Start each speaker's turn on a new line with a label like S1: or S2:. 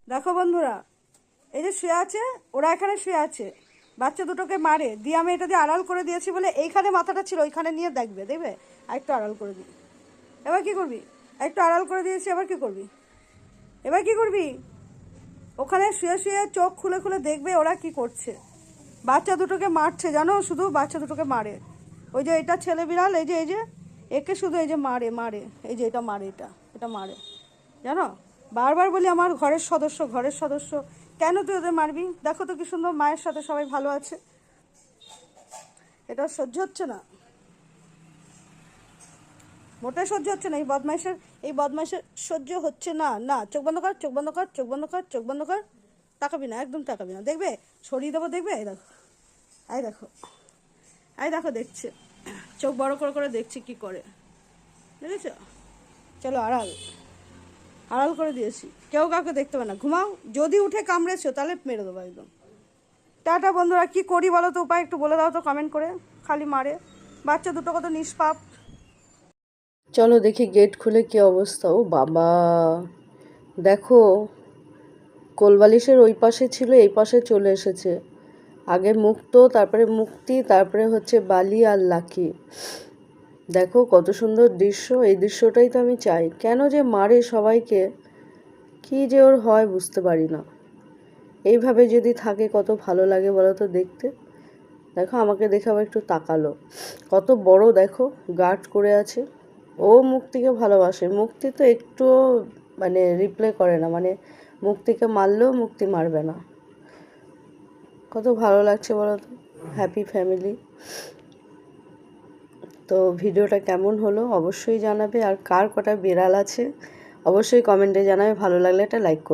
S1: দেখো বন্ধুরা, এই যে শুয়ে আছে, ওরা এখানে শুয়ে আছে, বাচ্চা দুটোকে মারে দিয়ে আমি এটা দিয়ে আড়াল করে দিয়েছি বলে এইখানে মাথাটা ছিল, ওইখানে নিয়ে দেখবে দেখবে। আর একটু আড়াল করে দিই, এবার কি করবি? একটু আড়াল করে দিয়েছি, এবার কি করবি? এবার কি করবি? ওখানে শুয়ে শুয়ে চোখ খুলে খুলে দেখবে ওরা কি করছে। বাচ্চা দুটোকে মারছে জানো, শুধু বাচ্চা দুটোকে মারে। ওই যে এটা ছেলে বিড়াল, এই যে একে শুধু এই যে মারে মারে, এই যে এটা মারে, এটা মারে জানো। বারবার বলি আমার ঘরের সদস্য, ঘরের সদস্য, কেন তুই ওদের মারবি? দেখো তো কি সুন্দর মায়ের সাথে সবাই ভালো আছে। এটা সহ্য হচ্ছে না, মোটেই সহ্য হচ্ছে না এই বদমাইশের সহ্য হচ্ছে না। না, চোখ বন্ধ কর, চোখ বন্ধ কর, চোখ বন্ধ কর, চোখ বন্ধ কর। তাকাবি না, একদম তাকাবি না, দেখবে সরিয়ে দেবো, দেখবে। এই দেখো, এই দেখো, এই দেখো দেখছে, চোখ বড় করে করে দেখছে কি করে, দেখেছ? চলো আড়াল, আড়াল করে দিয়েছি, কেউ কাউকে দেখতে পাবে না, ঘুমাও। যদি উঠে কামড়েছো তাহলে মেরে দেবো একদম। টাটা বন্ধুরা, কি করি বলো তো, উপায় একটু বলে দাও তো কমেন্ট করে। খালি মারে, বাচ্চা দুটো কত নিষ্পাপ।
S2: চলো দেখি গেট খুলে কি অবস্থা। ও বাবা, দেখো কোলবালিশের ওই পাশে ছিল, এই পাশে চলে এসেছে। আগে মুক্ত, তারপরে মুক্তি, তারপরে হচ্ছে বালি আর লাকি। দেখো কত সুন্দর দৃশ্য, এই দৃশ্যটাই তো আমি চাই। কেন যে মারে সবাইকে, কি যে ওর হয় বুঝতে পারি না। এইভাবে যদি থাকে কত ভালো লাগে বলো তো দেখতে। দেখো আমাকে দেখে আবার একটু তাকালো, কত বড় দেখো, গার্ড করে আছে। ও মুক্তিকে ভালোবাসে, মুক্তি তো একটুও মানে রিপ্লে করে না, মানে মুক্তিকে মারলেও মুক্তি মারবে না। কত ভালো লাগছে বলো তো, হ্যাপি ফ্যামিলি। তো ভিডিওটা কেমন হলো অবশ্যই জানাবে, আর কার কটা বিড়াল আছে অবশ্যই কমেন্টে জানাবে। ভালো লাগলে একটা লাইক করবে।